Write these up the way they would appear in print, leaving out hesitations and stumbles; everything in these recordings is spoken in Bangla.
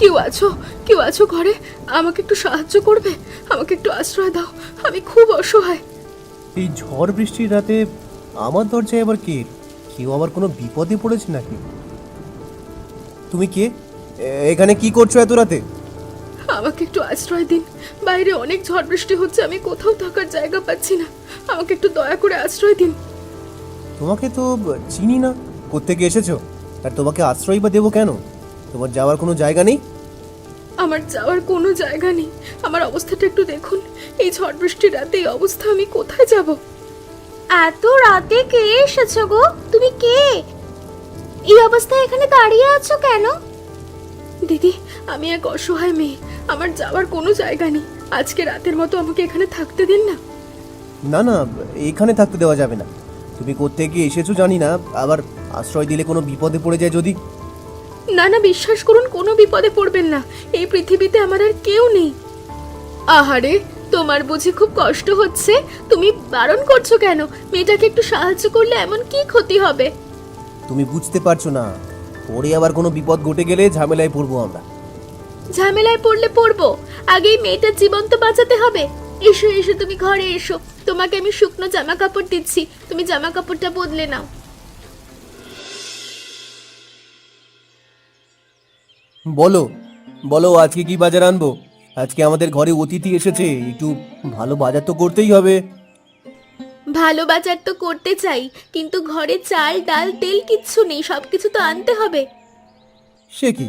কেউ আছো ঘরে? আমাকে একটু সাহায্য করবে? আমাকে একটু আশ্রয় দাও, আমি খুব অসহায়। এই ঝড় বৃষ্টির রাতে আমার দরজায় আবার কে? কেউ আবার কোনো বিপদে পড়েছে নাকি? তুমি কে? এখানে কি করছো এত রাতে? আমাকে একটু আশ্রয় দিন, বাইরে অনেক ঝড় বৃষ্টি হচ্ছে, আমি কোথাও থাকার জায়গা পাচ্ছি না, আমাকে একটু দয়া করে আশ্রয় দিন। তোমাকে তো চিনি না, কোত্থেকে এসেছো? আর তোমাকে আশ্রয় বা দেবো কেন? তোমার যাওয়ার কোনো জায়গা নেই? আমার যাওয়ার কোনো জায়গা নেই, আমার অবস্থাটা একটু দেখুন, এই ঝড় বৃষ্টির রাতে এই অবস্থা, আমি কোথায় যাব? এত রাতে কে এসেছো গো? তুমি কে? এই অবস্থায় এখানে দাঁড়িয়ে আছো কেন? দিদি, আমি এক অসহায় মেয়ে, আমার যাওয়ার কোনো জায়গা নেই, আজকে রাতের মতো আমাকে এখানে থাকতে দিন না। না না, এখানে থাকতে দেওয়া যাবে না। তুমি কোত্থেকে এসেছো জানি না, আবার আশ্রয় দিলে কোনো বিপদে পড়ে যায় যদি। না না, বিশ্বাস করুন, কোনো বিপদে পড়বেন না, এই পৃথিবীতে আমার আর কেউ নেই। আহারে, তোমার বুঝি খুব কষ্ট হচ্ছে, তুমি বারণ করছো কেন? মেয়েটাকে একটু সাহায্য করলে এমন কি ক্ষতি হবে? তুমি বুঝতে পারছো না, পরে আবার কোনো বিপদ ঘটে গেলে ঝামেলায় পড়বো আমরা। ঝামেলায় পড়লে পড়বো, আগেই মেয়েটার জীবন তো বাঁচাতে হবে। এসো এসো, তুমি ঘরে এসো, তোমাকে আমি শুকনো জামা কাপড় দিচ্ছি, তুমি জামা কাপড়টা বদলে নাও। বলো বলো, আজকে কি বাজার আনবো? আজকে আমাদের ঘরে অতিথি এসেছে, একটু ভালো বাজার তো করতেই হবে। ভালো বাজার তো করতে চাই, কিন্তু ঘরে চাল ডাল তেল কিচ্ছু নেই, সবকিছু তো আনতে হবে। সে কি,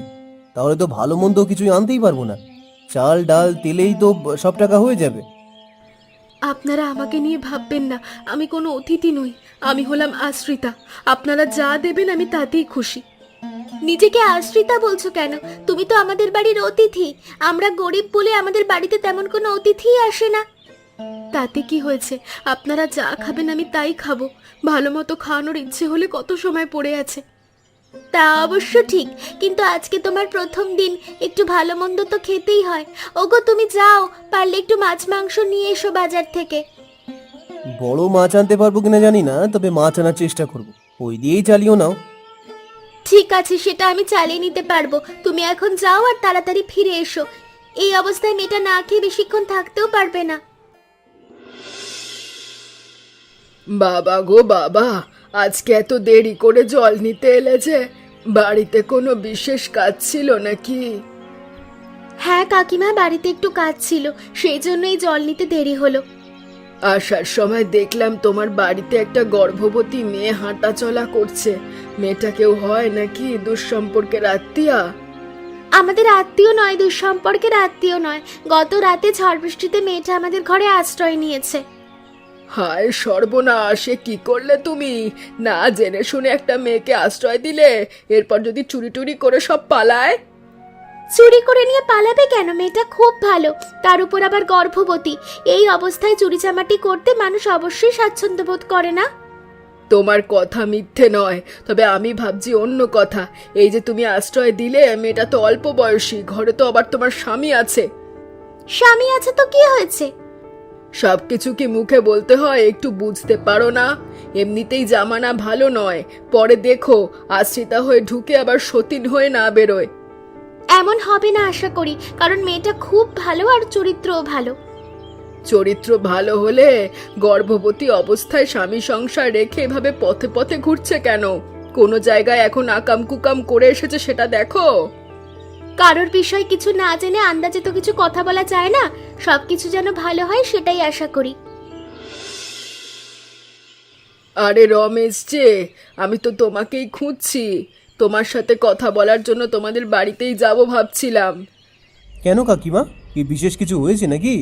তাহলে তো ভালো মন্দ কিছুই আনতেই পারবো না। চাল ডাল তেলেই তো সব টাকা হয়ে যাবে। আপনারা আমাকে নিয়ে ভাববেন না, আমি কোনো অতিথি নই, আমি হলাম আশ্রিতা, আপনারা যা দেবেন আমি তাতেই খুশি। নিজেকে আশ্রিতা বলছো কেন? তুমি তো আমাদের বাড়ির অতিথি। আমরা গরিব বলে আমাদের বাড়িতে তেমন কোনো অতিথিই আসে না। তাতে কি হয়েছে, আপনারা যা খাবেন আমি তাই খাবো, ভালো মতো খাওয়ানোর ইচ্ছে হলে কত সময় পড়ে আছে। তা অবশ্য ঠিক, কিন্তু আজকে তোমার প্রথম দিন, একটু ভালো মন্দ তো খেতেই হয়। ওগো তুমি যাও, পারলে একটু মাছ মাংস নিয়ে এসো বাজার থেকে। বড় মাছ আনতে পারবো কিনা জানি না, তবে মাছ আনার চেষ্টা করব, ওই দিয়েই চালিও নাও। ঠিক আছে, সেটা আমি চালিয়ে নিতে পারবো। তুমি এখন যাও আর তাড়াতাড়ি ফিরে এসো। এই অবস্থায় মেয়েটা না খেয়ে বেশিক্ষণ থাকতেও পারবে না। বাবা গো বাবা, আজকে এত দেরি করে জল নিতে এলে যে, বাড়িতে কোনো বিশেষ কাজ ছিল নাকি? হ্যাঁ কাকিমা, বাড়িতে একটু কাজ ছিল, সেই জন্যই জল নিতে দেরি হলো। আসার সময় দেখলাম তোমার বাড়িতে একটা গর্ভবতী মেয়ে হাঁটা চলা করছে, মেয়েটা কেউ হয় নাকি দুঃসম্পর্কের আত্মীয়া? আমাদের আত্মীয় নয়, দুঃসম্পর্কের আত্মীয় নয়। গত রাতে ঝড় বৃষ্টিতে মেয়েটা আমাদের ঘরে আশ্রয় নিয়েছে। হায় সর্বনাশ, এ কি করলে তুমি? না জেনে শুনে একটা মেয়েকে আশ্রয় দিলে, এরপর যদি চুরি টুরি করে সব পালায়? চুরি করে নিয়ে পালাবে কেন? মেয়েটা খুব ভালো, তার উপর আবার গর্ভবতী। এই অবস্থায় চুরি চামাটি করতে মানুষ অবশ্যই স্বাচ্ছন্দ্য বোধ করে না। তোমার কথা মিথ্যে নয়, তবে আমি ভাবছি অন্য কথা। এই যে তুমি আশ্রয় দিলে, মেয়েটা তো অল্প বয়সী, ঘরে তো আবার তোমার স্বামী আছে। স্বামী আছে তো কি হয়েছে? সবকিছু কি মুখে বলতে হয়? একটু বুঝতে পারো না? এমনিতেই জামানা ভালো নয়, পরে দেখো আশ্রিতা হয়ে ঢুকে আবার সতীন হয়ে না বেরোয়। এমন হবে না আশা করি, কারণ মেয়েটা খুব ভালো আর চরিত্রও ভালো। চরিত্র ভালো হলে গর্ভবতী অবস্থায় স্বামী সংসার রেখে এভাবে পথে পথে ঘুরছে কেন? কোনো জায়গায় এখন আকাম কুকাম করে এসেছে, সেটা দেখো। কারোর বিষয় কিছু না জেনে আন্দাজে তো কিছু কথা বলা যায় না। সবকিছু যেন ভালো হয় সেটাই আশা করি। আরে রমেশ যে, আমি তো তোমাকেই খুঁজছি, তোমার সাথে কথা বলার জন্য তোমাদের বাড়িতেই যাব ভাবছিলাম। কেন কাকিমা, কি বিশেষ কিছু হয়েছে নাকি?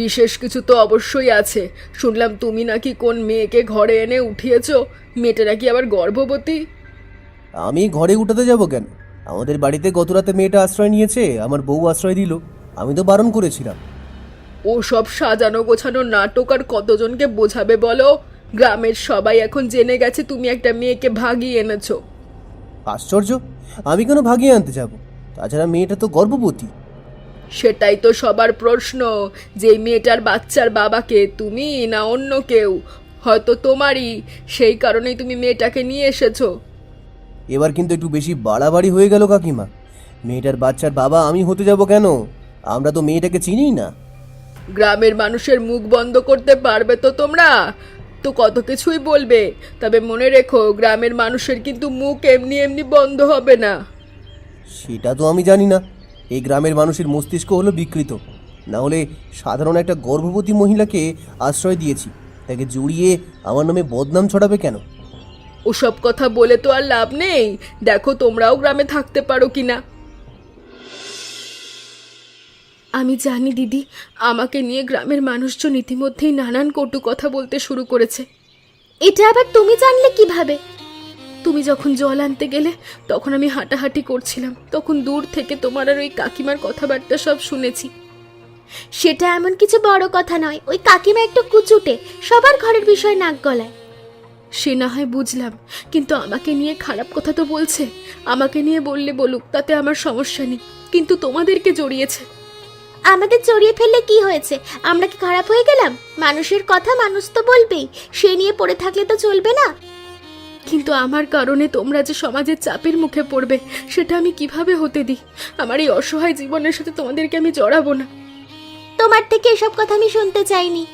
বিশেষ কিছু তো অবশ্যই আছে, শুনলাম তুমি নাকি কোন মেয়েকে ঘরে এনে উঠিয়েছো, মেয়েটা নাকি আবার গর্ভবতী। আমি ঘরে উঠাতে যাব কেন? আমাদের বাড়িতে গত রাতে মেয়েটা আশ্রয় নিয়েছে, আমার বউ আশ্রয় দিল, আমি তো বারণ করেছিলাম। ও সব সাজানো গোছানো নাটক আর কতজনকে বোঝাবে বলো? গ্রামের সবাই এখন জেনে গেছে তুমি একটা মেয়েকে ভাগিয়ে এনেছো। আশ্চর্য, আমি কেন ভাগিয়ে আনতে যাব? তাছাড়া মেয়েটা তো গর্ভবতী। সেটাই তো সবার প্রশ্ন, যে এই মেয়েটার বাচ্চার বাবাকে তুমি না অন্য কেউ, হয়তো তোমারই, সেই কারণেই তুমি মেয়েটাকে নিয়ে এসেছো। এবার কিন্তু একটু বেশি বাড়াবাড়ি হয়ে গেল কাকিমা। মেয়েটার বাচ্চার বাবা আমি হতে যাব কেন? আমরা তো মেয়েটাকে চিনিই না। গ্রামের মানুষের মুখ বন্ধ করতে পারবে তো তোমরা? তো কত কিছুই বলবে, তবে মনে রেখো গ্রামের মানুষের কিন্তু মুখ এমনি এমনি বন্ধ হবে না। সেটা তো আমি জানি না। এই গ্রামের মানুষের মস্তিষ্ক হলো বিকৃত। না হলে সাধারণ একটা গর্ভবতী মহিলাকে আশ্রয় দিয়েছি, তাকে জড়িয়ে আমার নামে বদনাম ছড়াবে কেন? ওসব কথা বলে তো আর লাভ নেই। দেখো তোমরাও গ্রামে থাকতে পারো কিনা। আমি জানি দিদি, আমাকে নিয়ে গ্রামের মানুষজন ইতিমধ্যেই নানান কটু কথা বলতে শুরু করেছে। এটা আবার তুমি জানলে কিভাবে? তুমি যখন জল আনতে গেলে তখন আমি হাঁটাহাঁটি করছিলাম, তখন দূর থেকে তোমার আর ওই কাকিমার কথাবার্তা সব শুনেছি। সেটা এমন কিছু বড় কথা নয়, ওই কাকিমা একটু কুচুটে, সবার ঘরের বিষয় নাক গলায়। সে না হয় বুঝলাম, কিন্তু আমাকে নিয়ে খারাপ কথা তো বলছে। আমাকে নিয়ে বললে বলুক, তাতে আমার সমস্যা নেই, কিন্তু তোমাদেরকে জড়িয়েছে। আমাদের জড়িয়ে ফেললে কি হয়েছে? আমরা কি খারাপ হয়ে গেলাম? মানুষের কথা মানুষ তো বলবেই, সে নিয়ে পড়ে থাকলে তো চলবে না। কিন্তু আমার কারণে তোমরা যে সমাজের চাপের মুখে পড়বে, সেটা আমি কিভাবে হতে দিই? আমার এই অসহায় জীবনের সাথে তোমাদেরকে আমি জড়াবো না। তোমার থেকে এসব কথা আমি শুনতে চাইনি।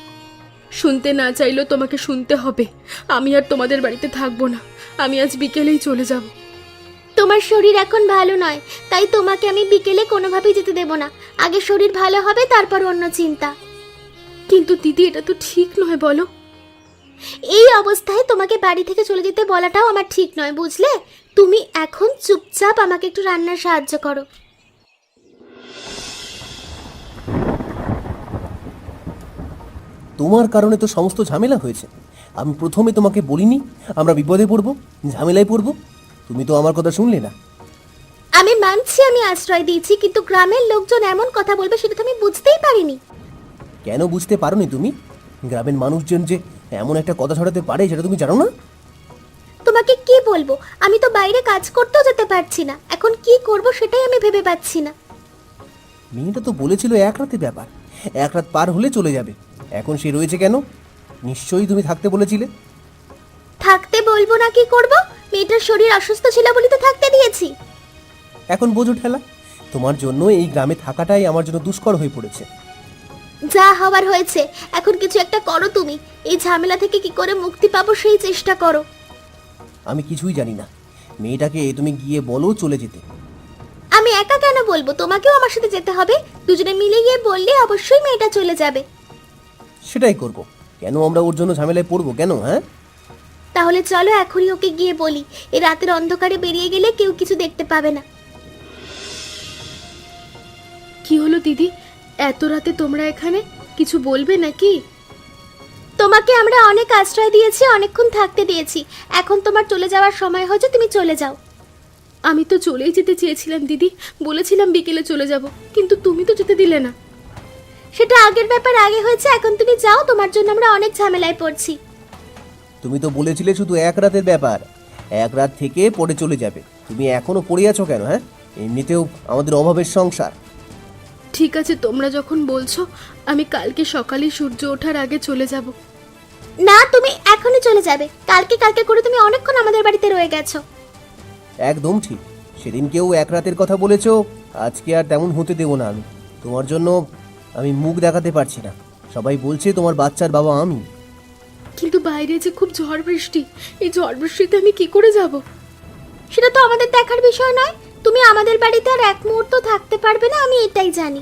শুনতে না চাইলেও তোমাকে শুনতে হবে। আমি আর তোমাদের বাড়িতে থাকবো না, আমি আজ বিকেলেই চলে যাব। তোমার শরীর এখন ভালো নয়, তাই তোমাকে আমি বিকেলে কোনোভাবেই যেতে দেব না। আগে শরীর ভালো হবে, তারপর অন্য চিন্তা। কিন্তু দিদি, এটা তো ঠিক নয়, বলো। এই অবস্থায় তোমাকে বাড়ি থেকে চলে যেতে বলাটাও আমার ঠিক নয়, বুঝলে? তুমি এখন চুপচাপ আমাকে একটু রান্নার সাহায্য করো। তোমার কারণে তো সমস্ত ঝামেলা হয়েছে। আমি প্রথমে তোমাকে বলিনি আমরা বিপদে পড়বো, ঝামেলায় পড়বো? তুমি তো আমার কথা শুনলে না। আমি মানছি আমি আশ্রয় দিয়েছি, কিন্তু গ্রামের লোকজন এমন কথা বলবে সেটা তো আমি বুঝতেই পারিনি। কেন বুঝতে পারোনি তুমি? গ্রামের মানুষজন যে এমন একটা কথা ছড়াতে পারে সেটা তুমি জানো না? তোমাকে কি বলবো? আমি তো বাইরে কাজ করতেও যেতে পারছি না, এখন কি করব সেটাই আমি ভেবে পাচ্ছি না। মেয়েটা তো বলেছিল এক রাতের ব্যাপার, এক রাত পার হলে চলে যাবে। এখন সে রয়েছে কেন? নিশ্চয়ই তুমি থাকতে বলেছিলে। থাকতে বলবো না কি করব? মেয়েটার শরীর অসুস্থ ছিল বলে তো থাকতে দিয়েছি। এখন বোঝো ঠেলা। তোমার জন্য এই গ্রামে থাকাটাই আমার জন্য দুষ্কর হয়ে পড়েছে। যা হবার হয়েছে, এখন কিছু একটা করো তুমি। এই ঝামেলা থেকে কি করে মুক্তি পাবো সেই চেষ্টা করো। আমি কিছুই জানি না। মেয়েটাকে তুমি গিয়ে বলো চলে যেতে। আমি একা কেন বলবো? তোমাকেও আমার সাথে যেতে হবে। দুজনে মিলে গিয়ে বললে অবশ্যই মেয়েটা চলে যাবে। সেটাই করব। কেন আমরা ওর জন্য ঝামেলায় পড়বো কেন? হ্যাঁ, তাহলে চলো এখনই ওকে গিয়ে বলি। এই রাতের অন্ধকারে বেরিয়ে গেলে কেউ কিছু দেখতে পাবে না। কি হলো দিদি, এত রাতে তোমরা এখানে? কিছু বলবে নাকি? তোমাকে আমরা অনেক আশ্রয় দিয়েছি, অনেকক্ষণ থাকতে দিয়েছি, এখন তোমার চলে যাওয়ার সময় হয়েছে, তুমি চলে যাও। আমি তো চলেই যেতে চেয়েছিলাম দিদি, বলেছিলাম বিকেলে চলে যাব, কিন্তু তুমি তো যেতে দিলে না। সেটা আগের ব্যাপার আগে হয়েছে, এখন তুমি যাও, তোমার জন্য আমরা অনেক ঝামেলায় পড়ছি। তুমি তো বলেছিলে শুধু এক রাতের ব্যাপার, এক রাত থেকে পরে চলে যাবে। তুমি এখনো পড়ে আছো কেন? হ্যাঁ, এমনিতেও আমাদের অভাবের সংসার। ঠিক আছে, তোমরা যখন বলছো, আমি কালকে সকালে সূর্য ওঠার আগে চলে যাব। না, তুমি এখনই চলে যাবে। কালকে কালকে করে তুমি অনেকক্ষণ আমাদের বাড়িতে রয়ে গেছো। একদম ঠিক। সেদিন কেউ এক রাতের কথা বলেছো, আজকে আর তেমন হতে দেবো না আমি। তোমার জন্য আমি মুখ দেখাতে পারছি না। সবাই বলছে তোমার বাচ্চার বাবা আমি। কিন্তু বাইরে যে খুব ঝড় বৃষ্টি, এই ঝড় বৃষ্টিতে আমি কি করে যাব? সেটা তো আমাদের দেখার বিষয় নয়। তুমি আমাদের বাড়িতে আর এক মুহূর্ত থাকতে পারবে না, আমি এটাই জানি।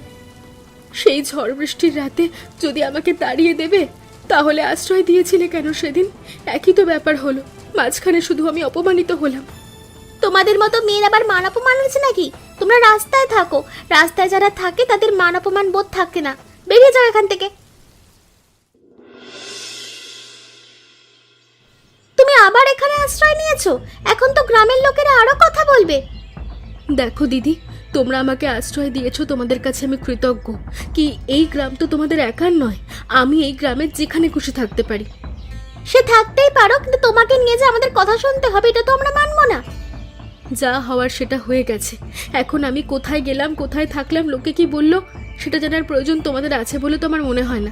সেই ঝড় বৃষ্টির রাতে যদি আমাকে তাড়িয়ে দেবে, তাহলে আশ্রয় দিয়েছিলে কেন সেদিন? একই তো ব্যাপার হলো, মাঝখানে শুধু আমি অপমানিত হলাম। তোমাদের মতো মেয়ের আবার মান অপমান হয়েছে নাকি? তোমরা রাস্তায় থাকো, রাস্তায় যারা থাকে তাদের মান অপমান বোধ থাকে না। বেরিয়ে যাও এখান থেকে। তুমি আবার এখানে আশ্রয় নিয়েছো? এখন তো গ্রামের লোকেরা আরো কথা বলবে। দেখো দিদি, তোমরা আমাকে আশ্রয় দিয়েছো, তোমাদের কাছে আমি কৃতজ্ঞ। কি এই গ্রাম তো তোমাদের একার নয়, আমি এই গ্রামের যেখানে খুশি থাকতে পারি। সে থাকতেই পারো, কিন্তু তোমাকে নিয়ে যে আমাদের কথা শুনতে হবে এটা তো আমরা মানবো না। যা হওয়ার সেটা হয়ে গেছে। এখন আমি কোথায় গেলাম, কোথায় থাকলাম, লোকে কি বললো, সেটা জানার প্রয়োজন তোমাদের আছে বলে তো আমার মনে হয় না।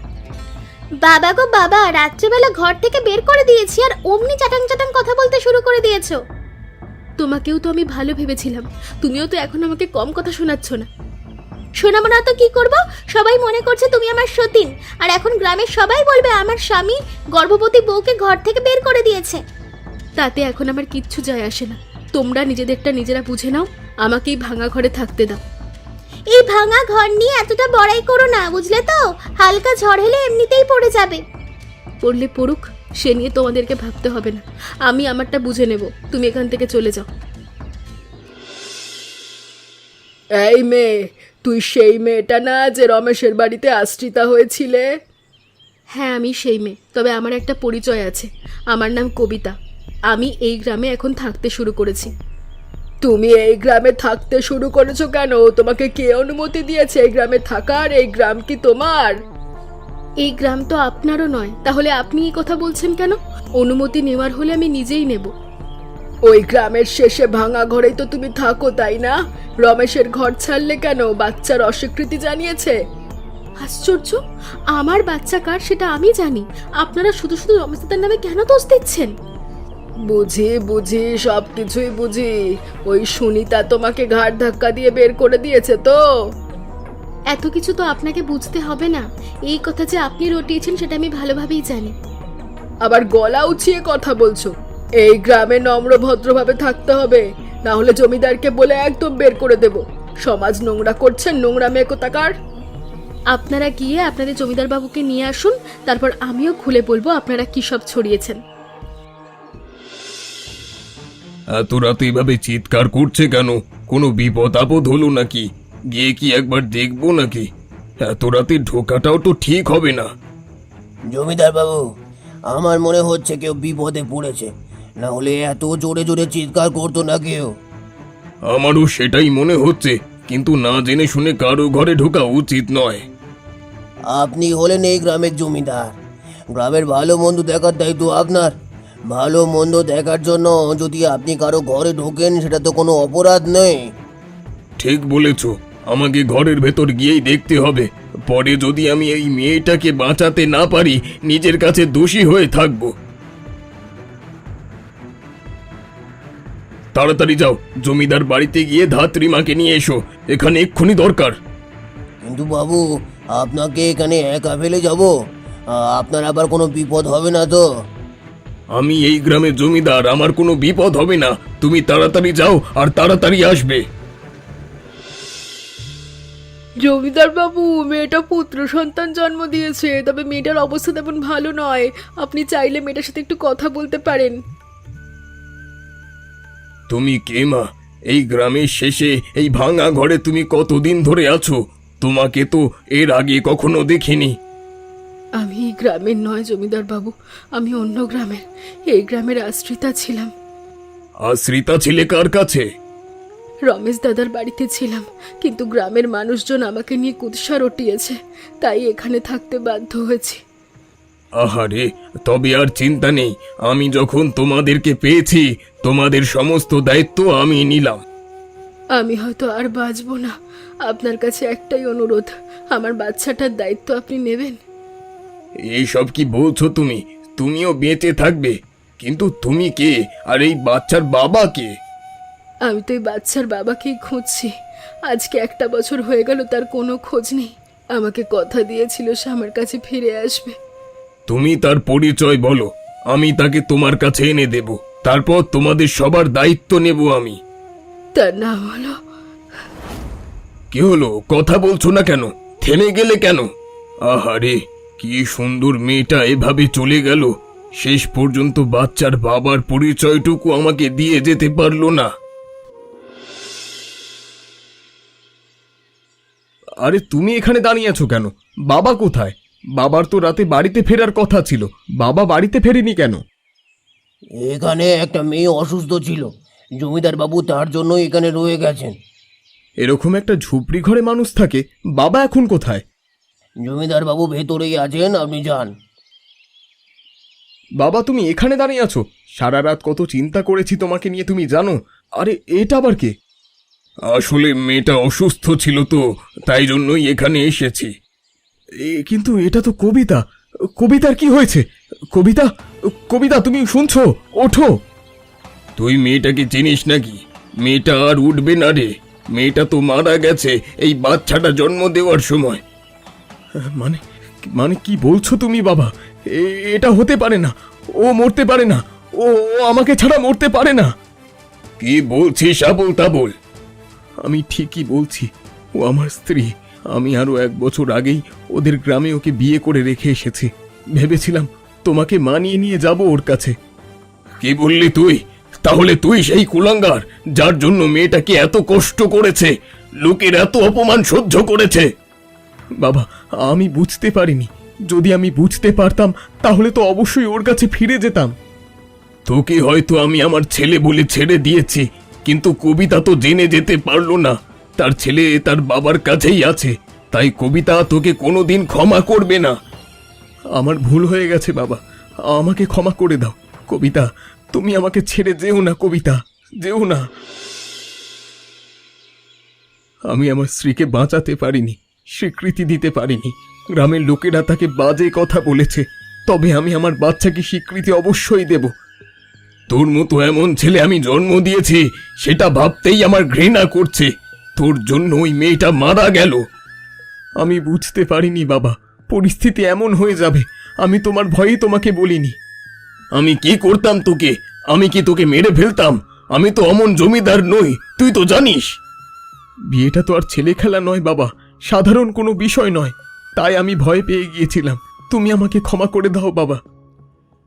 বাবা গো বাবা, রাত্রিবেলা ঘর থেকে বের করে দিয়েছি আর অমনি চাটাং চাটাং কথা বলতে শুরু করে দিয়েছো। তোমাকেও তো আমি ভালো ভেবেছিলাম, তুমিও তো এখন আমাকে কম কথা শোনাচ্ছ না। শোনাবো না তো কি করব? সবাই মনে করছে তুমি আমার সতীন, আর এখন গ্রামের সবাই বলবে আমার স্বামী গর্ভবতী বউকে ঘর থেকে বের করে দিয়েছে। তাতে এখন আমার কিচ্ছু যায় আসে না। তোমরা নিজেদেরটা নিজেরা বুঝে নাও, আমাকেই ভাঙা ঘরে থাকতে দাও। এই ভাঙা ঘর নিয়ে এতটা বড়াই করো না, বুঝলে তো? হালকা ঝড় হলে এমনিতেই পড়ে যাবে। পড়লে পড়ুক, সে নিয়ে তোমাদেরকে ভাবতে হবে না, আমি আমারটা বুঝে নেব। তুমি এখান থেকে চলে যাও। এই মেয়ে, তুই সেই মেয়েটা না যে রমেশের বাড়িতে আশ্রিতা হয়েছিলে? হ্যাঁ, আমি সেই মেয়ে, তবে আমার একটা পরিচয় আছে। আমার নাম কবিতা। আমি এই গ্রামে এখন থাকতে শুরু করেছি। তুমি এই গ্রামে থাকতে শুরু করেছো কেন? তোমাকে কে অনুমতি দিয়েছে এই গ্রামে থাকার? এই গ্রাম কি তোমার? এই গ্রাম তো আপনারও নয়, তাহলে আপনি এই কথা বলছেন কেন? অনুমতি নেওয়ার হলে আমি নিজেই নেব। ওই গ্রামের শেষে ভাঙা ঘরেই তো তুমি থাকো, তাই না? রমেশের ঘর ছাড়লে কেন? বাচ্চার অস্বীকৃতি জানিয়েছে। আশ্চর্য, আমার বাচ্চা কার সেটা আমি জানি, আপনারা শুধু শুধু রমেশ দাদার নামে কেন দোষ দিচ্ছেন? বুঝি বুঝি, সব কিছুই বুঝি। ওই সুনিতা তোমাকে ঘাড় ধাক্কা দিয়ে বের করে দিয়েছে তো? এত কিছু তো আপনাকে বুঝতে হবে না। এই কথা যে আপনি রটিয়েছেন সেটা আমি ভালোভাবেই জানি। আবার গলা উঁচিয়ে কথা বলছো। এই গ্রামে নম্র ভদ্রভাবে থাকতে হবে, না হলে জমিদারকে বলে একদম বের করে দেব। সমাজ নোংরা করছেন, নোংরা মেয়ে কোথাকার। আপনারা গিয়ে আপনাদের জমিদার বাবুকে নিয়ে আসুন, তারপর আমিও খুলে বলবো আপনারা কি সব ছড়িয়েছেন। এত রাতে এভাবে চিৎকার করছে কেন? কোনো বিপদ আপদ হলো নাকি? গিয়ে কি একবার দেখবো নাকি? এত রাতে ঢোকাটাও তো ঠিক হবে না। জমিদার বাবু, আমার মনে হচ্ছে কেউ বিপদে পড়েছে, না হলে এত জোরে জোরে চিৎকার করতো না কেউ। আমারও সেটাই মনে হচ্ছে, কিন্তু না জেনে শুনে কারো ঘরে ঢোকা উচিত নয়। আপনি হলেন এই গ্রামের জমিদার, গ্রামের ভালো মন্দ দেখার দায়িত্ব আপনার। ভালো মন্দ দেখার জন্য যদি আপনি কারো ঘরে ঢোকেন, সেটা তো কোনো অপরাধ নেই। ঠিক বলেছ, আমাকে ঘরের ভেতর গিয়েই দেখতে হবে। পরে যদি আমি এই মেয়েটাকে বাঁচাতে না পারি, নিজের কাছে দোষী হয়ে থাকবো। তাড়াতাড়ি যাও, জমিদার বাড়িতে গিয়ে ধাত্রীমাকে নিয়ে এসো, এখানে এক্ষুনি দরকার। কিন্তু বাবু, আপনাকে এখানে একা ফেলে যাব? আপনার আবার কোনো বিপদ হবে না তো? আমি এই গ্রামের জমিদার, আমার কোনো বিপদ হবে না। তুমি তাড়াতাড়ি যাও আর তাড়াতাড়ি আসবে। জমিদার বাবু, মেয়েটা পুত্র সন্তান জন্ম দিয়েছে, তবে মেয়েটার অবস্থা তেমন ভালো নয়। আপনি চাইলে মেয়েটার সাথে একটু কথা বলতে পারেন। তুমি কে মা? এই গ্রামের শেষে এই ভাঙা ঘরে তুমি কতদিন ধরে আছো? তোমাকে তো এর আগে কখনো দেখিনি। আমি এই গ্রামের নয় জমিদার বাবু, আমি অন্য গ্রামের। এই গ্রামের আশ্রিতা ছিলাম। আশ্রিতা ছিলে কার কাছে? রমেশ দাদার বাড়িতে ছিলাম, কিন্তু গ্রামের মানুষজন আমাকে নিয়ে কুৎসা রটিয়েছে, তাই এখানে থাকতে বাধ্য হয়েছি। আহারে, তবে আর চিন্তা নেই। আমি যখন তোমাদেরকে পেয়েছি, তোমাদের সমস্ত দায়িত্ব আমি নিলাম। আমি হয়তো আর বাঁচবো না। আপনার কাছে একটাই অনুরোধ, আমার বাচ্চাটার দায়িত্ব আপনি নেবেন। এইসব কি বলছো তুমি? তুমিও বেঁচে থাকবে? কিন্তু তুমি কে, আর এই বাচ্চার বাবা কে? আমি তো এই বাচ্চার বাবাকেই খুঁজছি। আজকে 1 বছর হয়ে গেল, তার কোনো খোঁজ নেই। আমাকে কথা দিয়েছিল সে আমার কাছে ফিরে আসবে। তুমি তার পরিচয় বলো, আমি তাকে তোমার কাছে এনে দেব। তারপর তোমাদের সবার দায়িত্ব নেব আমি। তার নাম হলো... কি হলো, কথা বলছো না কেন? থেমে গেলে কেন? আহারে, কি সুন্দর মেয়েটা এভাবে চলে গেল। শেষ পর্যন্ত বাচ্চার বাবার পরিচয়টুকু আমাকে দিয়ে যেতে পারলো না। আরে তুমি এখানে দাঁড়িয়ে আছো কেন? বাবা কোথায়? বাবার তো রাতে বাড়িতে ফেরার কথা ছিল, বাবা বাড়িতে ফেরেনি কেন? এখানে একটা মেয়ে অসুস্থ ছিল, জমিদার বাবু তার জন্য এখানে রয়ে গেছেন। এরকম একটা ঝুপড়ি ঘরে মানুষ থাকে, বাবা এখন কোথায়? জমিদার বাবু ভেতরেই আছেন, আপনি যান। বাবা, তুমি এখানে দাঁড়িয়ে আছো? সারা রাত কত চিন্তা করেছি তোমাকে নিয়ে, তুমি জানো? আরে এটা আবার কে? আসলে মেয়েটা অসুস্থ ছিল তো, তাই জন্যই এখানে এসেছি। কিন্তু এটা তো কবিতা। কবিতার কি হয়েছে? কবিতা, কবিতা তুমি শুনছো? ওঠো। তুই মেয়েটাকে চিনিস নাকি? মেয়েটা আর উঠবে না রে। মেয়েটা তো মারা গেছে এই বাচ্চাটা জন্ম দেওয়ার সময়। মানে মানে কি বলছো তুমি বাবা? এটা হতে পারে না। ও মরতে পারে না। ও আমাকে ছাড়া মরতে পারে না। কি বলছিস আবল তাবল? আমি ঠিকই বলছি, ও আমার স্ত্রী। আমি আরো 1 বছর আগেই ওদের গ্রামে ওকে বিয়ে করে রেখে এসেছি। ভেবেছিলাম তোমাকে মানিয়ে নিয়ে যাব ওর কাছে। কি বললি তুই? তাহলে তুই সেই কুলাঙ্গার যার জন্য মেয়েটাকে এত কষ্ট করেছে, লোকের এত অপমান সহ্য করেছে। বাবা, আমি বুঝতে পারিনি। যদি আমি বুঝতে পারতাম তাহলে তো অবশ্যই ওর কাছে ফিরে যেতাম। তোকে হয়তো আমি আমার ছেলে বলে ছেড়ে দিয়েছি, কিন্তু কবিতা তো জেনে যেতে পারলো না তার ছেলে তার বাবার কাছেই আছে। তাই কবিতা তোকে কোনোদিন ক্ষমা করবে না। আমার ভুল হয়ে গেছে বাবা, আমাকে ক্ষমা করে দাও। কবিতা, তুমি আমাকে ছেড়ে যেও না। কবিতা, যেও না। আমি আমার স্ত্রীকে বাঁচাতে পারিনি, স্বীকৃতি দিতে পারিনি। গ্রামের লোকেরা তাকে বাজে কথা বলেছে, তবে আমি আমার বাচ্চাকে স্বীকৃতি অবশ্যই দেব। তোর মতো এমন ছেলে আমি জন্ম দিয়েছি সেটা ভাবতেই আমার ঘৃণা করছে। তোর জন্য ওই মেয়েটা মারা গেল। আমি বুঝতে পারিনি বাবা, পরিস্থিতি এমন হয়ে যাবে। আমি তোমার ভয়েই তোমাকে বলিনি। আমি কি করতাম তোকে? আমি কি তোকে মেরে ফেলতাম? আমি তো অমন জমিদার নই, তুই তো জানিস। বিয়েটা তো আর ছেলে খেলা নয় বাবা, সাধারণ কোনো বিষয় নয়। তাই আমি ভয় পেয়ে গিয়েছিলাম। তুমি আমাকে ক্ষমা করে দাও বাবা।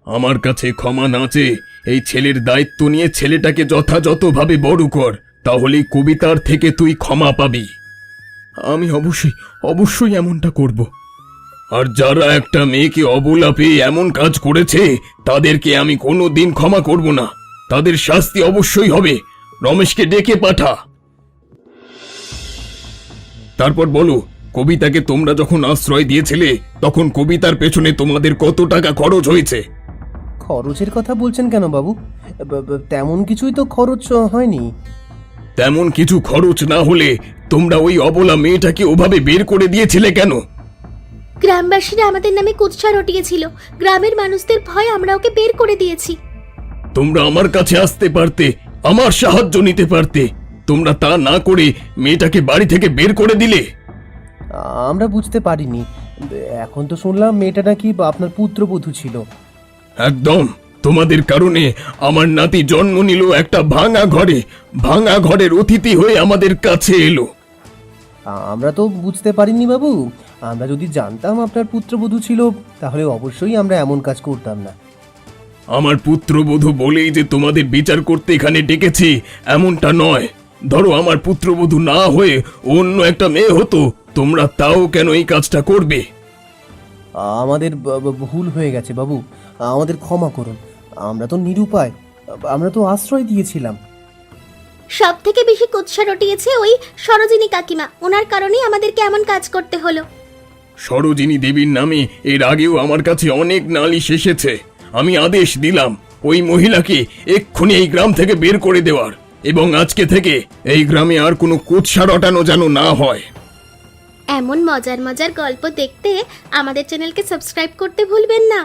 আমার কাছে ক্ষমা না চেয়ে এই ছেলের দায়িত্ব নিয়ে ছেলেটাকে যথাযথভাবে বড় কর, তাহলেই কবিতার থেকে তুই ক্ষমা পাবি। আমি অবশ্যই এমনটা করব। আর যারা একটা মেয়েকে অবলা পেয়ে এমন কাজ করেছে তাদেরকে আমি কোনোদিন ক্ষমা করব না। তাদের শাস্তি অবশ্যই হবে। রমেশকে ডেকে পাঠা। তারপর বলো, কবিতাকে তোমরা যখন আশ্রয় দিয়েছিলে তখন কবিতার পেছনে তোমাদের কত টাকা খরচ হয়েছে? খরচের কথা বলছেন কেন বাবু? তেমন কিছুই তো খরচ হয়নি। তেমন কিছু খরচ না হলে তোমরা ওই অবলা মেয়েটাকে ওভাবে বের করে দিয়েছিলে কেন? গ্রামবাসীরা আমাদের নামে কুৎসা রটিয়েছিল। গ্রামের মানুষদের ভয় আমরা ওকে বের করে দিয়েছি। তোমরা আমার কাছে আসতে পারতে, আমার সাহায্য নিতে পারতে। তোমরা তা না করে মেয়েটাকে বাড়ি থেকে বের করে দিলে। আমরা বুঝতে পারিনি। এখন তো শুনলাম মেয়েটা নাকি আপনার পুত্রবধূ ছিল। একদম। তোমাদের কারণে আমার নাতি জন্ম নিল একটা ভাঙা ঘরে। ভাঙা ঘরের অতিথি হয়ে আমাদের কাছে এলো। আমরা তো বুঝতে পারিনি বাবু। আমরা যদি জানতাম আপনার পুত্রবধূ ছিল তাহলে অবশ্যই আমরা এমন কাজ করতাম না। আমার পুত্রবধূ বলেই যে তোমাদের বিচার করতে এখানে ডেকেছি এমনটা নয়। ধরো আমার পুত্রবধূ না হয়ে অন্য একটা মেয়ে হতো, তোমরা তাও কেন এই কাজটা করবে? আমাদের ভুল হয়ে গেছে বাবু, আমাদের ক্ষমা করুন। আমরা তো নিরুপায়, আমরা তো আশ্রয় দিয়েছিলাম। সব থেকে বেশি কুৎসা রটিয়েছে ওই সরোজিনী কাকিমা। ওনার কারণেই আমাদেরকে এমন কাজ করতে হলো। সরোজিনী দেবীর নামে এর আগেও আমার কাছে অনেক নালিশ এসেছে। আমি আদেশ দিলাম ওই মহিলাকে এক্ষুনি এই গ্রাম থেকে বের করে দেওয়ার, এবং আজকে থেকে এই গ্রামে আর কোনো কুৎসা রটানো যেন না হয়। এমন মজার মজার গল্প দেখতে আমাদের চ্যানেলকে সাবস্ক্রাইব করতে ভুলবেন না।